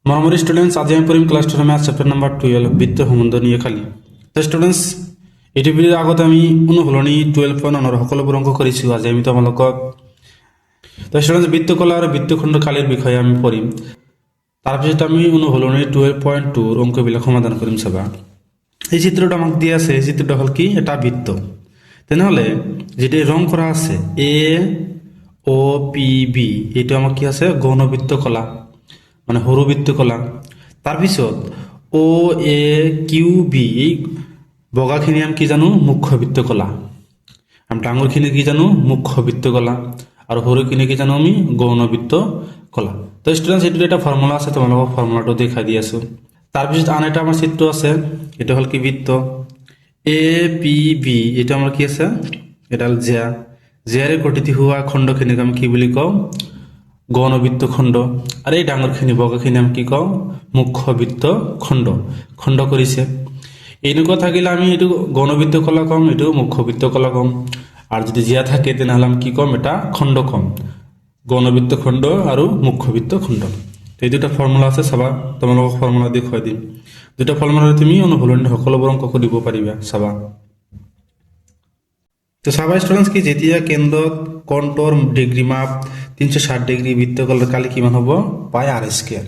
মৰমৰ ষ্টুডেণ্টছ, আজি আমি পঢ়িম ক্লাছ 10 মেথছ চেপ্টাৰ নম্বৰ 12 বৃত্ত সম্বন্ধ নিয়ে খালি। তো ষ্টুডেণ্টছ, এইটো ভিডিঅ'ৰ আগতে আমি অনুশীলনী 12.9 সকলোবোৰ অংক কৰিছোঁ। আজি আমি তোমালোকক তো ষ্টুডেণ্টছ বৃত্তকলা আৰু বৃত্তখণ্ড খালীৰ বিষয়ে আমি পঢ়িম। তাৰপিছত আমি অনুশীলনী 12.2 অংকবিলাক সমাধান কৰিম। চাবা, এই চিত্ৰটো আমাক দিয়া আছে। এই চিত্ৰটো হ'ল কি? এটা বৃত্ত। তেনেহ'লে যেটা ৰং কৰা আছে এ অ পি বি, এইটো আমাক কি আছে? গৌণ বৃত্তকলা, মানে সৰু বৃত্তকলা। তাৰপিছত অ এ কিউ বি, এই বগাখিনি আমি কি জানো? মুখ্য বৃত্তকলা। আমি ডাঙৰখিনি কি জানো? মুখ্য বৃত্তকলা। আৰু সৰুখিনি কি জানো? আমি গৌণ বৃত্তকলা। তো ষ্টুডেণ্টছ, এইটো এটা ফৰ্মুলা আছে, তোমালোকক ফৰ্মুলাটো দেখাই দি আছো। তাৰপিছত আন এটা আমাৰ চিত্ৰ আছে, এটা হ'ল কি? বৃত্ত এ পি বি, এটা আমাৰ কি আছে? এডাল জিয়া। জিয়াৰে গঠিত হোৱা খণ্ডখিনিক আমি কি বুলি কওঁ? গৌণ বৃত্তখণ্ড। আৰু এই ডাঙৰখিনি বগাখিনি আমি কি কওঁ? মুখ্য বৃত্তখণ্ড। খণ্ড কৰিছে। এনেকুৱা থাকিলে আমি এইটো গৌণ বৃত্তকলা কম, এইটো মুখ্য বৃত্তকলা কম। আর যদি জিয়া থাকে তেনেহ'লে আমি কি কম? এটা খণ্ড কম, গৌণ বৃত্তখণ্ড আৰু মুখ্য বৃত্তখণ্ড। তো এই দুটা ফৰ্মুলা আছে, চাবা, তোমালোকক ফৰ্মুলা দেখুৱাই দিম। দুটা ফৰ্মুলাৰে তুমি অনুশীলনী সকলোবোৰ অংক কৰিব পাৰিবা। চাবা, তো চাবা ষ্টুডেণ্টছ, কি যেতিয়া কেন্দ্ৰত কোণটোৰ ডিগ্ৰী মাপ 360 ডিগ্ৰী, বৃত্তকলাৰ কালি কিমান হ'ব? পাই আৰ স্কোয়াৰ।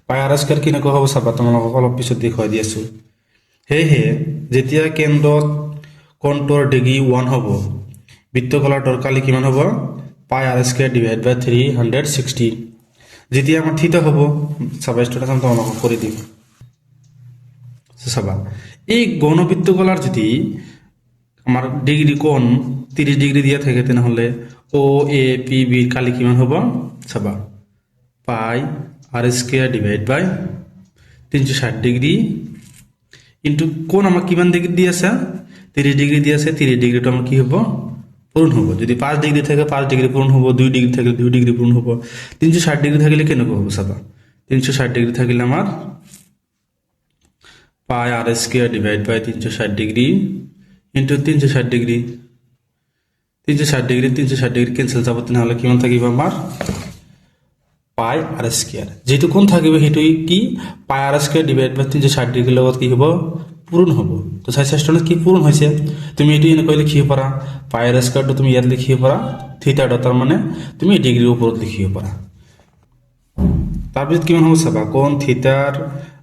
পাই আৰ স্কোয়াৰ কেনেকুৱা হ'ব? চাবা, তোমালোকক অলপ পিছত দেখুৱাই দি আছোঁ। সেয়েহে যেতিয়া কেন্দ্ৰত কোণটোৰ ডিগ্ৰী 1 হ'ব, বৃত্তকলাটোৰ কালি কিমান হ'ব? পাই আৰ স্কোয়াৰ ডিভাইড বাই 360। যেতিয়া আমাৰ থিতা হ'ব, চাবা ষ্টুডেণ্টছ, আমি তোমালোকক কৰি দিম। চাবা, এই গৌণ বৃত্তকলাৰ যদি আমার ডিগ্রি কোণ 30 ডিগ্রি দিয়া থাকে তেনেহলে ও এ পি বির কালি কিমান হ'ব? চাবা, pi R square divide by 360 degree into কোণ আমাক কিমান ডিগ্রি দিয়ে আছে? 30 ডিগ্রি দিয়ে আছে। 30 ডিগ্রিটা আমার কি হ'ব? পূরণ হ'ব। যদি 5 ডিগ্রি থাকে 5 ডিগ্রি পূরণ হ'ব, 2 ডিগ্রি থাকলে 2 ডিগ্রি পূরণ হ'ব। 360 ডিগ্রি থাকলে কেনেকুৱা হ'ব? চাবা, 360 ডিগ্রি থাকলে আমার pi R square divide by 360 degree into 360 degree. 360 degree 360 degree cancel যাব, তেনেহ'লে কিমান থাকিব? আমাৰ পাই আৰ স্কোয়াৰ। যেহেতু কোণ থাকিব সেইটোই কি? পাই আৰ স্কোয়াৰ ডিভাইড বাই 360 ডিগ্ৰীৰ লগত কি হ'ব? পূৰণ হ'ব। তো চাইছা ষ্টুডেণ্ট, কি পূৰণ হৈছে? তুমি এইটো এনেকৈ লিখিব পাৰা, পাই আৰ স্কোয়াৰটো তুমি ইয়াত লিখিব পাৰা, থিটাটো তাৰ মানে তুমি ডিগ্ৰীৰ ওপৰত লিখিব পাৰা। তাৰপিছত কিমান হ'ব? চাবা, কোণ থিটাৰ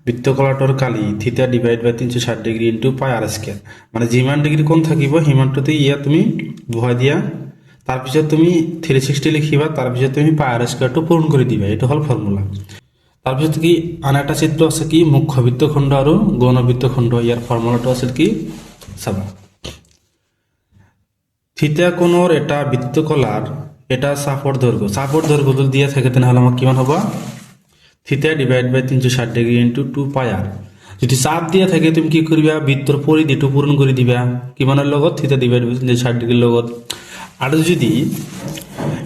বৃত্তকলাটোৰ কালি theta divide by 360 degree into pi r square, মানে যিমান ডিগ্ৰী কোণ থাকিব সিমানটোতে ইয়াত তুমি বহাই দিয়া। তাৰপিছত তুমি 360 লিখিবা, তাৰপিছত তুমি পাই আৰ স্কোয়াৰটো পূৰণ কৰি দিবা। এইটো হ'ল ফৰ্মুলা। তাৰপিছত কি আন এটা চিত্ৰ আছে, কি? মুখ্য বৃত্তখণ্ড আৰু গৌণ বৃত্তখণ্ড। ইয়াৰ ফৰ্মুলাটো আছিল কি? চাবা, থিটা কোণৰ এটা বৃত্তকলাৰ এটা চাপৰ দৈৰ্ঘ্য যদি দিয়া থাকে তেনেহ'লে আমাক কিমান হ'ব? Theta divide by 360 degree into 2 pi r. যদি চাপ দিয়া থাকে তুমি কি কৰিবা? বৃত্তৰ পৰিধিটো পূৰণ কৰি দিবা কিমানৰ লগত? থিটা ডিভাইড বাই 360 ডিগ্ৰীৰ লগত। আৰু যদি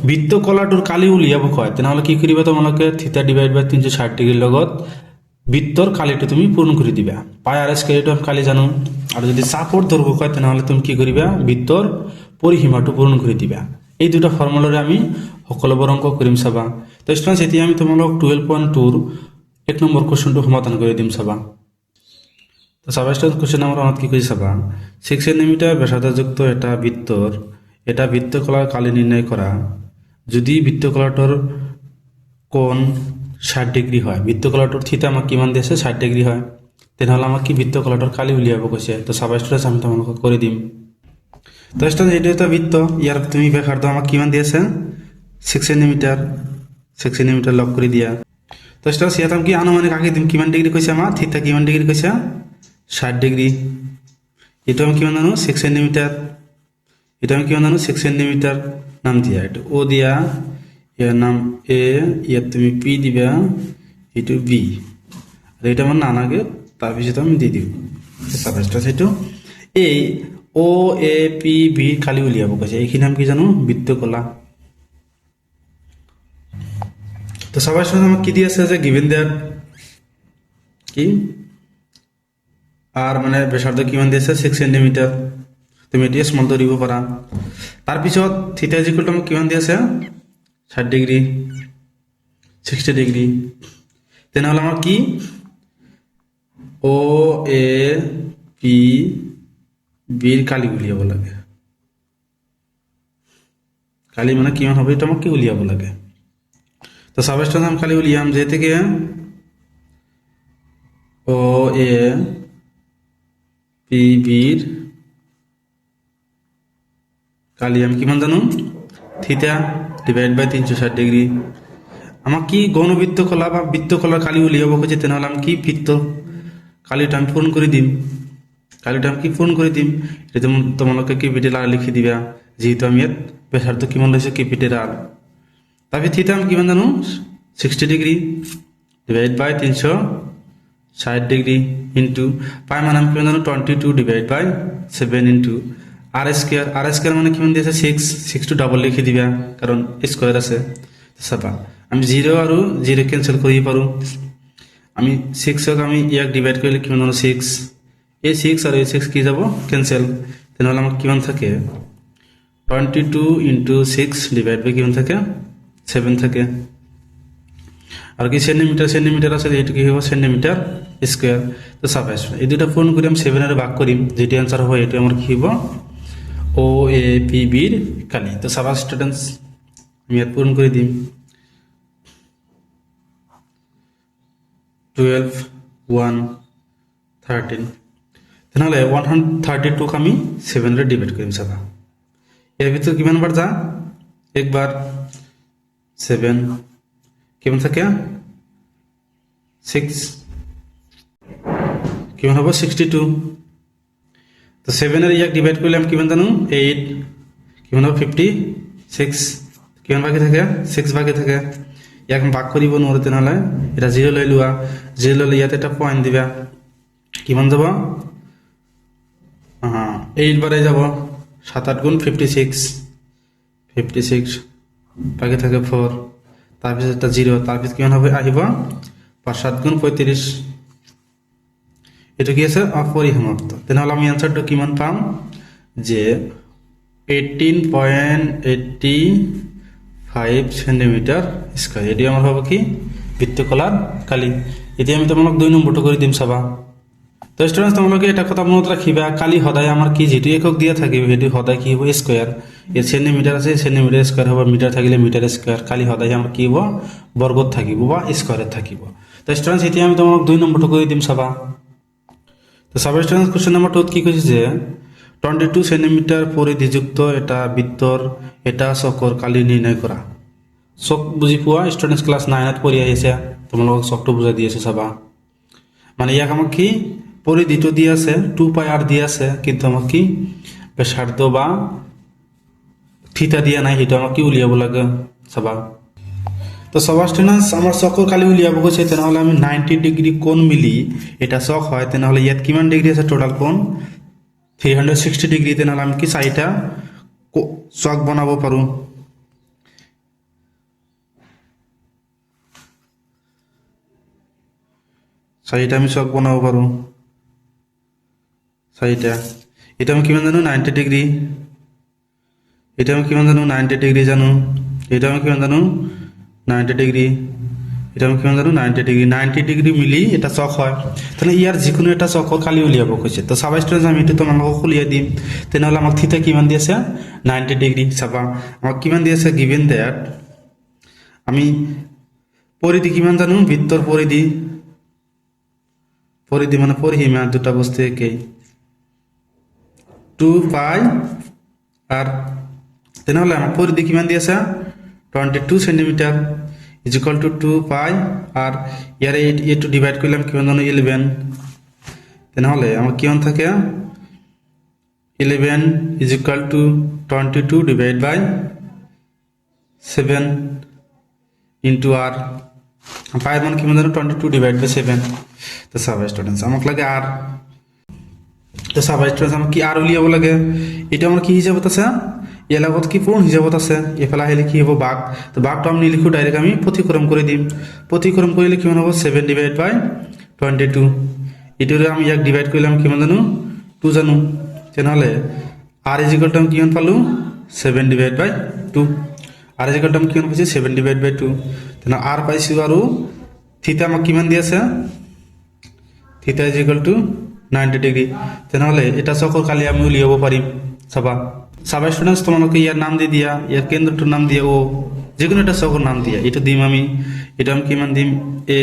বৃত্তকলাটোৰ কালি উলিয়াব কয় তেনেহ'লে কি কৰিবা? তোমালোকে থিটা ডিভাইড বাই 360 ডিগ্ৰীৰ লগত বৃত্তৰ কালিটো তুমি পূৰণ কৰি দিবা। পাই আৰ স্কোয়াৰটো আমি কালি জানো। আৰু যদি চাপৰ দৈৰ্ঘ্য কয় তেনেহ'লে তুমি কি কৰিবা? বৃত্তৰ পৰিসীমাটো পূৰণ কৰি দিবা। এই দুটা ফৰ্মুলাৰে আমি সকলোবোৰ অংক কৰিম। চাবা, তো ষ্টুডেণ্টছ, এতিয়া আমি তোমালোক 12.2 1 নম্বৰ কুৱেশ্যনটো সমাধান কৰি দিম। চাবা, তো চাবা ষ্টুডেণ্টছ, কুৱেশ্যন নম্বৰ 1 কি কৈছে? চাবা, 6 সেন্টিমিটাৰ ব্যাসাৰ্ধযুক্ত এটা বৃত্তকলাৰ কালি নিৰ্ণয় কৰা। যদি বৃত্তকলাটোৰ কোণ 60 ডিগ্ৰী হয়, বৃত্তকলাটোৰ থিটা আমাক কিমান দিছে? 60 ডিগ্ৰী হয়, তেনেহ'লে আমাক কি বৃত্তকলাটোৰ কালি উলিয়াব কৈছে। তো চাবা ষ্টুডেণ্টছ, আমি তোমালোকক কৰি দিম। তো ষ্টুডেণ্টছ, এইটো এটা বৃত্ত, ইয়াৰ তুমি ব্যাসাৰ্ধ আমাক কিমান দি আছে? 6 সেন্টিমিটাৰ। 6 সেন্টিমিটাৰ লগ কৰি দিয়া। তো ষ্টুডেণ্টছ, ইয়াত আমি কি আনুমানিক আগে দিম? কিমান ডিগ্ৰী কৈছে আমাৰ? থিটা কিমান ডিগ্ৰী কৈছে? 60 ডিগ্ৰী। এইটো আমি কিমান জানো? 6 সেন্টিমিটাৰ। এটা আমি কিমান জানো? 6 সেন্টিমিটার নাম দিয়া। এটা ও দিয়া, ইয়ার নাম এ, ইয়াত তুমি পি দিবা, এইটো বি, আর এটা আমার নান আগে, তাৰপিছত আমি দি দিওঁ সাতাইশটা। সেইটো এই ও এ পি বি কালি উলিয়াব কৈছে। এইখিনি আমি কি জানো? বৃত্তকলা। তো সবাই সাথে আমাকে কি দিয়ে আছে? যে গিভেন দ্যাট কি আর মানে ব্যাসার্ধ কিমান দিয়েছে? 6 সেন্টিমিটার। তুমি এটি স্মল ধরিব পারা। তাৰপিছত থিটা ইজ ইকুয়াল টু আমাক কিমান দি আছে? 60 ডিগ্ৰী, 60 ডিগ্ৰী। তেনেহ'লে আমার কি ও এ পি বির কালি উলিয়াব লাগে। কালি মানে কিমান হবে এটা আমাকে উলিয়াব লাগে। তো সাবস্টেন্স আমি খালি উলিয়াম যে থেকে ও এ পি বির কালি আমি কিমান জানো থিটা ডিভাইড বাই 360 ডিগ্রি। আমার কি গণবৃত্ত কলা বা বৃত্ত কলার কালি উলিয়াব খুঁজে তেনেহলে আমি কি বৃত্ত কালিটা আমি পূরণ করে দিম। কালিটা আমি কি পূরণ করে দিম এটা তোমালোকে ক্যাপিটাল আর লিখে দিবা যেহেতু আমি এর ব্যাসার্ধ কিমান রয়েছে ক্যাপিটাল আর। তারপরে থিটা আমি কিমান জানো 60 degree divide by 360 degree into pi মানে আমি কিমান জানো 22 divide by 7 into r square মানে কিমান দিয়েছে 6 টু ডাবল লিখে দিবা কারণ স্কোয়ার আছে। চাবা আমি 0 আর 0 ক্যান্সেল করিয়ে পারো। আমি 6 আমি ইয়াক ডিভাইড করলে কিমান হলো 6 এই 6 আর এই 6 কি যাব ক্যান্সেল তাহলে আমার কিমান থাকে 22 ইন্টু 6 ডিভাইড বাই কিমান থাকে 7 থাকে। আর কি সেন্টিমিটার আছে এটা কি হবে সেন্টিমিটার স্কোয়ার। তো সাবাস এই দুটা পূরণ করি আমি 7 এর ভাগ করি যেটি অ্যান্সার হয় এটা আমার কি হবে ও এ পি বির কালি। তো সাবাস স্টুডেন্টস আমি এর পূরণ করে দিই 12 1 13 তাহলে 132 আমি 7 রে ডিভাইড করি সাবা এর ভিতর কিমান বার যা একবার 7 কেমন থাকে 6 কিমান হবে 62। তো 7 এর ইয়াক ডিভাইড করলে আমি কিমান জানো 8 কিমান হবে 56 কিমান বাকি থাকে 6 বাকি থাকে ইয়াক ভাগ করিব নোরে তেনেহলে এটা 0 লৈ লোৱা 0 ললে ইয়াতে এটা পয়েন্ট দিবা কিমান যাব 8 বারে যাব 7 8 গুণ 56 বাকি থাকে 4 তারপিছত এটা 0 তারপিছত কিমান হবে আহিব 5 7 গুণ 35 এটা কি আছে অপরিসমাপ্ত। তেনেহলে আমি অ্যান্সারটা কিমান পাম যে 18.85 সেন্টিমিটার স্কয়ার। এটি আমার হবে কি বৃত্তকলার কালি। এটি আমি তোমালোক 2 নম্বরটা করে দিম চাবা। তো স্টুডেন্টস তোমালোকে এটা কথা মনত রাখিবা কালি সদায় আমার কি যেটি একক দিয়া থাকিব সেটি সদায় কি হব স্কয়ার। এর সেন্টিমিটার আছে সেন্টিমিটার স্কয়ার হবে মিটার থাকিলে মিটার স্কয়ার কালি সদায় আমার কি হব বর্গত থাকিব বা স্কয়ারে থাকিব। তো স্টুডেন্টস এটি আমি তোমালোক 2 নম্বরটা করে দিম চাবা। তো সাব স্টুডেন্টস কোশ্চেন নাম্বার 2 কি কইছে যে 22 সেন্টিমিটার পরিধিযুক্ত এটা বৃত্তর এটা চকৰ কালি নির্ণয় করা। চক বুঝি পোৱা স্টুডেন্টস ক্লাস 9 পড়ি আহিছে তোমালোকক চকটো বুঝাই দি আছে চাবা। মানে ইয়াক আমাক কি পরিধিটো দি আছে 2 পাই আর দি আছে কিন্তু আমাক কি ব্যাসার্ধ বা থিটা দিয়া নাই এটা আমাক কি উলিয়াব লাগে চাবা। তো সবার স্টুডেন্টস আমার চকৰ কালি উলিয়াব গৈছে তেনেহলে আমি 90 ডিগ্রি কোণ মিলি এটা চক হয় তেনেহলে ইয়াত কিমান ডিগ্রি আছে টোটাল কোণ 360 ডিগ্রি। তেনেহলে আমি কি 4টা চক বনাব পাৰো। চাৰিটা আমি চক বনাব পাৰো 4টা। এটা আমি কিমান জানো 90 ডিগ্রি। এটা আমি কিমান জানো 90 ডিগ্রি জানো। এটা আমি কিমান জানো 90 ডিগ্রি। এটা আমি কিমান জানো 90 ডিগ্রি। 90 ডিগ্রি মিলি এটা চক হয় তাহলে ইয়ার যিকোনো এটা চকৰ কালি উলিয়াব কৈছে। তো চাবা স্টুডেন্টস আমি এটা তোমালোকক উলিয়াই দিম। তেনেহলে আমাক থিটা কিমান দি আছে 90 ডিগ্রি। চাবা আমাক কিমান দি আছে গিভেন দ্যাট আমি পরিধি কিমান জানো বৃত্তর পরিধি মানে পরিসীমা দুটা বস্তু একেই 2 পাই আর তেনেহলে আমার পরিধি কিমান দি আছে 22 সেন্টিমিটার ইজ ইকুয়াল টু 2 পাই আর ইয়ারে এ টু ডিভাইড করলাম কিমান জানো 11 তেনেহলে আমার কিমান থাকে 11 is equal to 22 divide by 7 into r পায়ের মান কিমান জানো 22 ডিভাইড বাই 7। তো সাবা স্টুডেন্টস আমাকে লাগে আর। তো সাবা স্টুডেন্টস আমাকে কি আর উলিয়াব লাগে এটা আমার কি হিসাবত আছে এলাকত কি পূর্ণ হিসাবত আছে এফালা হলে কি হবো বাঘ। তো বাঘটা আমি লিখো ডাইরেক্ট আমি প্রতিক্রম করে দিম। প্রতিক্রম করলে কিমান হবো 7 ডিভাইড বাই 22 এটারে আমি ইয়াক ডিভাইড করলাম কিমান জানো 2 জানো। তেনেহলে আর ইজ ইকুয়াল টু আমি কিমান পালো 7 divide by 2 r is equal to আমি কিমান পাইছি 7 ডিভাইড বাই 2 তেনে আর পাইছো আর থিতা আমাক কিমান দি আছে, থিতা ইজ ইকুয়াল টু 90 ডিগ্ৰী। তেনেহ'লে এটা চকৰ কালি আমি উলিয়াব পাৰিম। চাবা ষ্টুডেণ্টছ, তোমালোকে ইয়াৰ নাম দি দিয়া, ইয়াৰ কেন্দ্ৰটোৰ নাম দিয়া ও, যিকোনো এটা চকৰ নাম দিয়া। এইটো দিম আমি, এটা আমি কিমান দিম এ,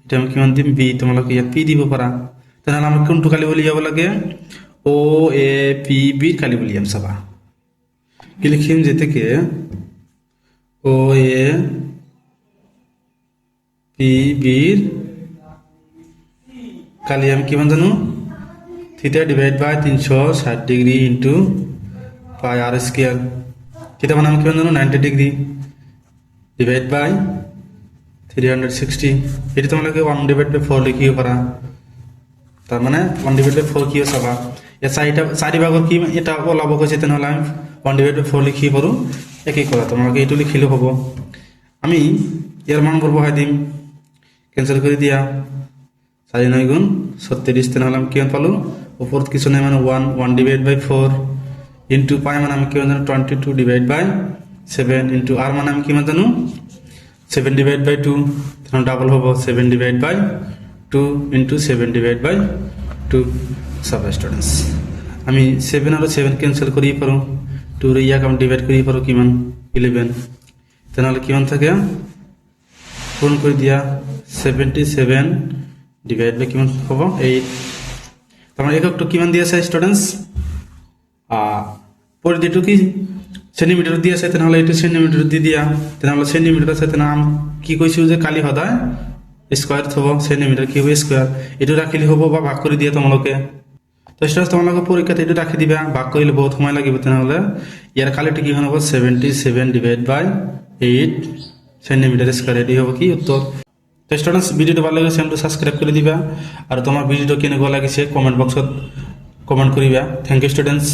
এটা আমি কিমান দিম বি, তোমালোকে ইয়াত পি দিব পাৰা। তেনেহ'লে আমাক কোনটো কালি উলিয়াব লাগে, ও এ পি বিৰ কালি উলিয়াম। চাবা কি লিখিম, যেতেকে ও এ পি বিৰ কালি আমি কিমান জানো, theta divide by 360 degree into pi R square. Theta মানে আমি কিমান জানো 90 ডিগ্ৰী ডিভাইড বাই 360। এটি তোমালোকে 1/4 লিখিব পাৰা। তার মানে 1/4 কি চাবা, এই চাৰি ভাগৰ কি এটা ওলাব কৈছে, তেনেহ'লে আমি 1/4 লিখিব পাৰোঁ। একেই কৰা, তোমালোকে এইটো লিখিলেও হ'ব। আমি ইয়াৰ মানবোৰ বহাই দিম, কেঞ্চেল কৰি দিয়া। 4 9 গুণ 36, তেনেহ'লে আমি কিমান পালোঁ, ওপৰত কিছু নাই মানে 1/4 ইন্টু পাই মানে আমি কিমান জানো 22 ডিভাইড বাই 7 ইন্টু আর মানে আমি কিমান জানো 7 ডিভাইড বাই 2, তখন ডাবল হব 7 divide by 2 into 7 divide by 2। সব স্টুডেন্টস আমি 7 আর 7 ক্যান্সেল করিয়ে পারো, 2 রে ইয়াক আমি ডিভাইড করিয়ে পারো কিমান 11, তাহলে কিমান থাকে পূরণ করে দিয়া 77 ডিভাইড বাই কিমান হব 8। তারপরে এককটা কিমান দিয়েছে স্টুডেন্টস, পরিধিটো কি সেন্টিমিটার দিয়ে আছে, তেনেহ'লে এইটো সেন্টিমিটার দি দিয়া, তেনেহ'লে সেন্টিমিটার আছে, তেনেহ'লে কি কৈছো যে কালি সদায় স্কোয়ার থব, সেন্টিমিটার কি হবে স্কোয়ার, এইটো রাখিলে হ'ব বা ভাগ কৰি দিয়া তোমালোকে। তো স্টুডেন্টস তোমালোকে পরীক্ষাতে এইটো রাখি দিবা, ভাগ কৰিলে বহুত সময় লাগিব। তেনেহ'লে ইয়াৰ কালিটো কি হ'ব 77 ডিভাইড বাই 8 সেন্টিমিটার স্কোয়ার, এটি হ'ব কি উত্তর। তো স্টুডেন্টস ভিডিওটো ভালো লাগে চ্যানেলটো সাবস্ক্রাইব করে দিবা, আর তোমার ভিডিওটো কেনেকুৱা লাগিছে কমেন্ট বক্সত কমেন্ট কৰিবা। Thank you students.